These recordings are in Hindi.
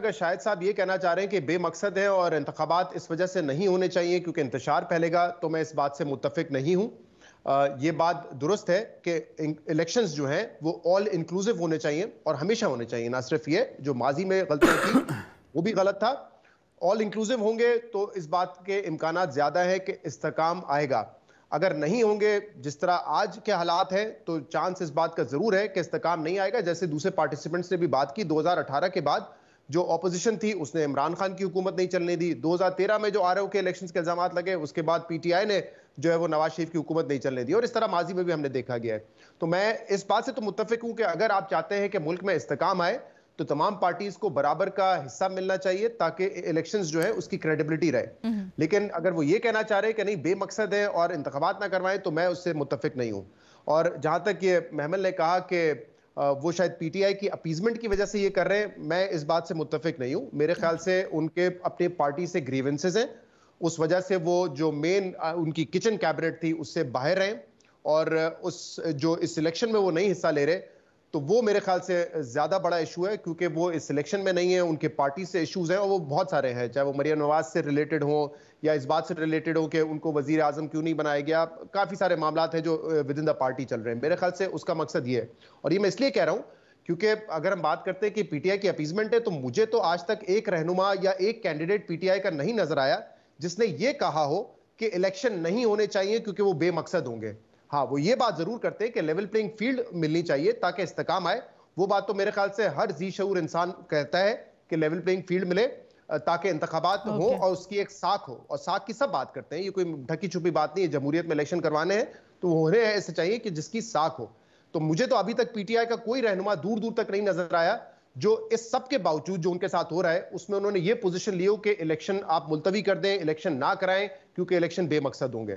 अगर शाहिद साहब ये कहना चाह रहे हैं कि बेमकसद है और इंतखाबात इस वजह से नहीं होने चाहिए क्योंकि इंतशार फैलेगा, तो मैं इस बात से मुत्तफिक नहीं हूं। ये बात दुरुस्त है कि इलेक्शंस जो हैं वो ऑल इंक्लूसिव होने चाहिए और हमेशा होने चाहिए, ना सिर्फ ये जो माजी में गलतियां की वो भी गलत था। ऑल इंक्लूसिव होंगे तो इस बात के इम्कानात ज्यादा है कि इस्तेकाम आएगा। अगर नहीं होंगे जिस तरह आज के हालात हैं तो चांस इस बात का जरूर है कि इस्तेकाम नहीं आएगा। जैसे दूसरे पार्टिसिपेंट्स ने भी बात की, 2018 के बाद जो ऑपोजिशन थी उसने इमरान खान की हुकूमत नहीं चलने दी। 2013 में जो आरओ के इलेक्शंस के इल्जाम लगे उसके बाद पीटीआई ने जो है वो नवाज शरीफ की हुकूमत नहीं चलने दी, और इस तरह माजी में भी हमने देखा गया है। तो मैं इस बात से तो मुत्तफिक हूं कि अगर आप चाहते हैं कि मुल्क में इस्तेकाम आए तो तमाम पार्टीज को बराबर का हिस्सा मिलना चाहिए ताकि इलेक्शंस जो है उसकी क्रेडिबिलिटी रहे। लेकिन अगर वो ये कहना चाह रहे हैं कि नहीं बेमकसद है और इंतखाबात ना करवाएं, तो मैं उससे मुत्तफिक नहीं हूं। और जहां तक ये महमल ने कहा कि वो शायद पीटीआई की अपीजमेंट की वजह से ये कर रहे हैं, मैं इस बात से मुत्तफिक नहीं हूं। मेरे ख्याल से उनके अपने पार्टी से ग्रीवेंसेस हैं, उस वजह से वो जो मेन उनकी किचन कैबिनेट थी उससे बाहर रहे, और उस जो इस सिलेक्शन में वो नहीं हिस्सा ले रहे, तो वो मेरे ख्याल से ज्यादा बड़ा इशू है क्योंकि वो इस सिलेक्शन में नहीं है, उनके पार्टी से इश्यूज हैं और वो बहुत सारे हैं, चाहे वो मरियम नवाज से रिलेटेड हो या इस बात से रिलेटेड हो कि उनको वजीर आजम क्यों नहीं बनाया गया। काफी सारे मामला हैं जो विद इन द पार्टी चल रहे हैं। मेरे ख्याल से उसका मकसद ये है, और ये मैं इसलिए कह रहा हूं क्योंकि अगर हम बात करते हैं कि पीटीआई की अपीजमेंट है, तो मुझे तो आज तक एक रहनुमा या एक कैंडिडेट पीटीआई का नहीं नजर आया जिसने ये कहा हो कि इलेक्शन नहीं होने चाहिए क्योंकि वो बेमकसद होंगे। हाँ, वो ये बात जरूर करते हैं कि लेवल प्लेइंग फील्ड मिलनी चाहिए ताकि इस्तेकाम आए। वो बात तो मेरे ख्याल से हर जी शऊर इंसान कहता है कि लेवल प्लेइंग फील्ड मिले ताकि इंतखाबात हो और उसकी एक साख हो, और साख की सब बात करते हैं, ये कोई ढकी छुपी बात नहीं है। जमहूरियत में इलेक्शन करवाने हैं तो होने ऐसे चाहिए कि जिसकी साख हो। तो मुझे तो अभी तक पीटीआई का कोई रहनुमा दूर दूर तक नहीं नजर आया जो इस सब के बावजूद जो उनके साथ हो रहा है उसमें उन्होंने ये पोजीशन ली हो कि इलेक्शन आप मुलतवी कर दें, इलेक्शन ना कराएं क्योंकि इलेक्शन बेमकसद होंगे।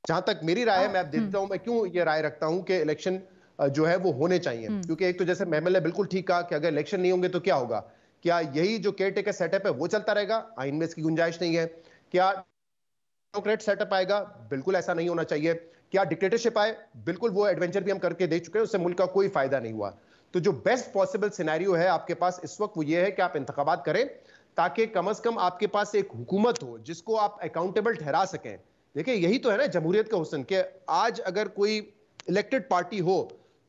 जहां तक मेरी राय है, मैं आप देता हूं मैं क्यों ये राय रखता हूं कि इलेक्शन जो है वो होने चाहिए, क्योंकि एक तो जैसे महमल ने बिल्कुल ठीक कहा कि अगर इलेक्शन नहीं होंगे तो क्या होगा। क्या यही जो केयर टेकर सेटअप है वो चलता रहेगा? आइन में इसकी गुंजाइश नहीं है। क्या डेमोक्रेट सेटअप आएगा? बिल्कुल ऐसा नहीं होना चाहिए। क्या डिक्टेटरशिप आए? बिल्कुल, वो एडवेंचर भी हम करके देख चुके हैं, उससे मुल्क का कोई फायदा नहीं हुआ। तो जो बेस्ट पॉसिबल सिनेरियो है आपके पास इस वक्त वो ये है कि आप इंतखाबात करें ताकि कम से कम आपके पास एक हुकूमत हो जिसको आप अकाउंटेबल ठहरा सकें। देखिए, यही तो है ना जमहूरियत का हुस्न, कि आज अगर कोई इलेक्टेड पार्टी हो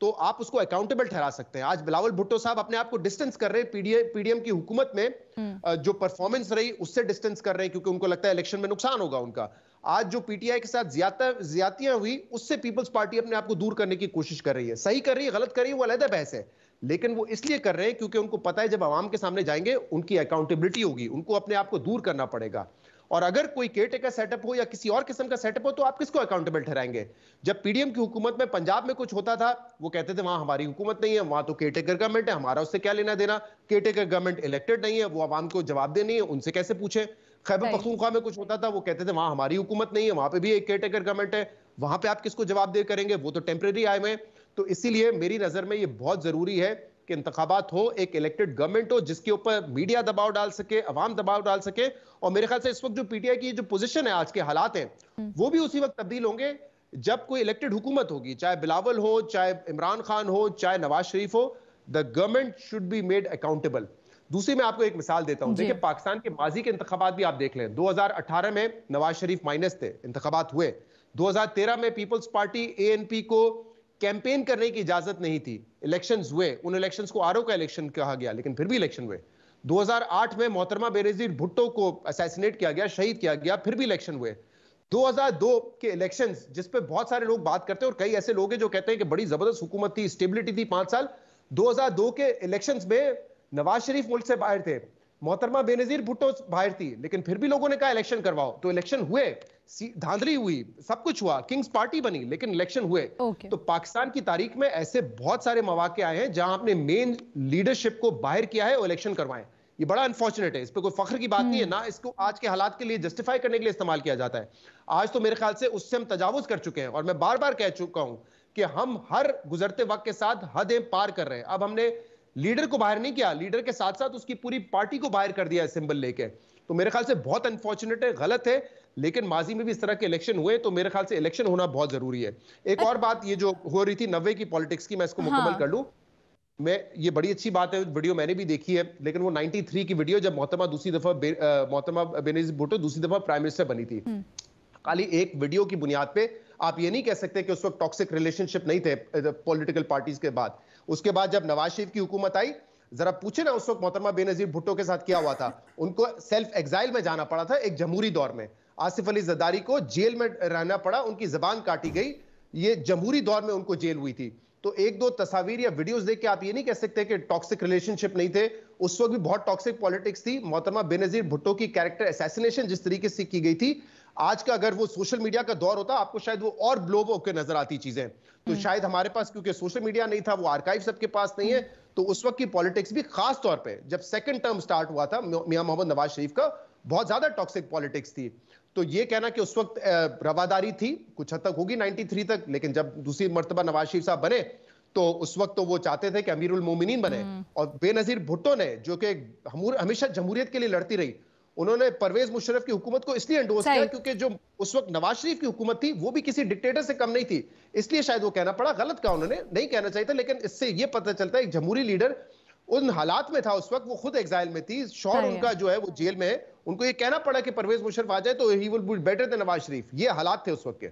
तो आप उसको अकाउंटेबल ठहरा सकते हैं। आज बिलावल भुट्टो साहब अपने आप को डिस्टेंस कर रहे हैं पीडीएम की हुकूमत में जो परफॉर्मेंस रही उससे डिस्टेंस कर रहे हैं क्योंकि उनको लगता है इलेक्शन में नुकसान होगा उनका। आज जो पीटीआई के साथ ज्यादतियां हुई उससे पीपल्स पार्टी अपने आप को दूर करने की कोशिश कर रही है। सही कर रही है, गलत कर रही है, वो अलग बहस है, लेकिन वो इसलिए कर रहे हैं क्योंकि उनको पता है जब आवाम के सामने जाएंगे उनकी अकाउंटेबिलिटी होगी, उनको अपने आप को दूर करना पड़ेगा। और अगर कोई केयरटेकर सेटअप हो या किसी और किस्म का सेटअप हो तो आप किसको अकाउंटेबल ठहराएंगे? जब पीडीएम की हुकूमत में पंजाब में कुछ होता था वो कहते थे वहां हमारी हुकूमत नहीं है, वहां तो केयरटेकर गवर्नमेंट है, हमारा उससे क्या लेना देना। केयरटेकर गवर्नमेंट इलेक्टेड नहीं है, वो आवाम को जवाब देनी है, उनसे कैसे पूछे। खैबर पख्तूनख्वा में कुछ होता था वो कहते थे वहां हमारी हुकूमत नहीं है, वहां पे भी एक केयरटेकर गवर्नमेंट है, वहां पे आप किसको जवाब दे करेंगे, वो तो टेम्परेरी आए हुए। तो इसीलिए मेरी नजर में ये बहुत जरूरी है कि इंतखाबात हो, एक इलेक्टेड गवर्नमेंट हो जिसके ऊपर मीडिया दबाव डाल सके, अवाम दबाव डाल सके। और मेरे ख्याल से इस वक्त जो पीटीआई की जो पोजीशन है, आज के हालात हैं, वो भी उसी वक्त तब्दील होंगे जब कोई इलेक्टेड हुकूमत होगी, चाहे बिलावल हो, चाहे इमरान खान हो, चाहे नवाज शरीफ हो। The government should be made accountable. दूसरी मैं आपको एक मिसाल देता हूं, देखिए पाकिस्तान के माजी के इंतखाबात भी आप देख लें। 2018 में नवाज शरीफ माइनस थे, इंतखाबात हुए। 2013 में पीपल्स पार्टी एएनपी को कैंपेन करने की इजाजत नहीं थी, इलेक्शंस हुए, उन इलेक्शंस को आरओ का इलेक्शन कहा गया लेकिन फिर भी इलेक्शन हुए। 2008 में मोहतरमा बेनजीर भुट्टो को असैसिनेट किया गया, शहीद किया गया, फिर भी इलेक्शन हुए। 2002 के इलेक्शंस जिस पे बहुत सारे लोग बात करते हैं और कई ऐसे लोग हैं जो कहते हैं कि बड़ी जबरदस्त हुकूमत थी, स्टेबिलिटी थी 5 साल। 2002 के इलेक्शंस में नवाज शरीफ मुल्क से बाहर थे, मोहतरमा बेनजीर भुट्टो बाहर थी, लेकिन फिर भी लोगों ने कहा इलेक्शन करवाओ, तो इलेक्शन हुए, धांधली हुई, सब कुछ हुआ, किंग्स पार्टी बनी, लेकिन इलेक्शन हुए। तो पाकिस्तान की तारीख में ऐसे बहुत सारे मौके आए हैं जहां आपने मेन लीडरशिप को बाहर किया है और इलेक्शन करवाए। ये बड़ा अनफॉर्चुनेट है, इस पर कोई फख्र की बात नहीं है ना, इसको आज के हालात के लिए जस्टिफाई करने के लिए इस्तेमाल किया जाता है। आज तो मेरे ख्याल से उससे हम तजावुज कर चुके हैं, और मैं बार बार कह चुका हूं कि हम हर गुजरते वक्त के साथ हदें पार कर रहे हैं। अब हमने लीडर को बाहर नहीं किया, लीडर के साथ साथ उसकी पूरी पार्टी को बाहर कर दिया है सिंबल लेके। तो मेरे ख्याल से बहुत अनफॉर्चुनेट है, गलत है, लेकिन माजी में भी इस तरह के इलेक्शन हुए, तो मेरे ख्याल से इलेक्शन होना बहुत जरूरी है। एक और बात ये जो हो रही थी 90 की पॉलिटिक्स की, मैं इसको मुकम्मल कर लूं। मैं ये बड़ी अच्छी बात है, वीडियो मैंने भी देखी है, लेकिन वो 93 की वीडियो जब मोहतरमा दूसरी दफा मोहतरमा बेनजीर भुट्टो दूसरी दफा प्राइम मिनिस्टर बनी थी। खाली एक वीडियो की बुनियाद पे आप ये नहीं कह सकते कि उस वक्त टॉक्सिक रिलेशनशिप नहीं थे पॉलिटिकल पार्टीज के बाद। उसके बाद जब नवाज शरीफ की हुकूमत आई, जरा पूछे ना उस वक्त मोहतरमा बेनजीर भुट्टो के साथ क्या हुआ था। उनको सेल्फ एग्जाइल में जाना पड़ा था एक जमहूरी दौर में। आसिफ अली जरदारी को जेल में रहना पड़ा, उनकी जबान काटी गई, ये जमहूरी दौर में उनको जेल हुई थी। तो एक दो तस्वीर या वीडियोस देख के आप ये नहीं कह सकते कि टॉक्सिक रिलेशनशिप नहीं थे। उस वक्त भी बहुत टॉक्सिक पॉलिटिक्स थी। मोहतरमा बेनजीर भुट्टो की कैरेक्टर असैसिनेशन जिस तरीके से की गई थी, आज का अगर वो सोशल मीडिया का दौर होता आपको शायद वो और ब्लो होकर नजर आती चीजें। तो शायद हमारे पास क्योंकि सोशल मीडिया नहीं था, वो आर्काइव सबके पास नहीं है, तो उस वक्त की पॉलिटिक्स भी खास तौर पे जब सेकंड टर्म स्टार्ट हुआ था मियां मोहम्मद नवाज शरीफ का, बहुत ज्यादा टॉक्सिक पॉलिटिक्स थी। तो ये कहना कि उस वक्त रवादारी थी कुछ हद तक होगी 93 तक, लेकिन जब दूसरी मर्तबा नवाज शरीफ साहब बने तो उस वक्त तो वो चाहते थे कि अमीरुल मोमिनीन बने। और बेनजीर भुट्टो ने, जो कि हमेशा जमहूरियत के लिए लड़ती रही, उन्होंने परवेज मुशर्रफ की हुकूमत को इसलिए एंडोर्स किया क्योंकि जो उस वक्त नवाज शरीफ की हुकूमत थी वो भी किसी डिक्टेटर से कम नहीं थी, इसलिए शायद वो कहना पड़ा। गलत कहा उन्होंने, नहीं कहना चाहिए था, लेकिन इससे ये पता चलता है एक जमहूरी लीडर उन हालात में था उस वक्त, वो खुद एग्जाइल में थी, शौहर उनका जो है वो जेल में है, उनको ये कहना पड़ा कि परवेज मुशर्रफ आ जाए तो he will be better than Nawaz Sharif. ये हालात थे उस वक्त के।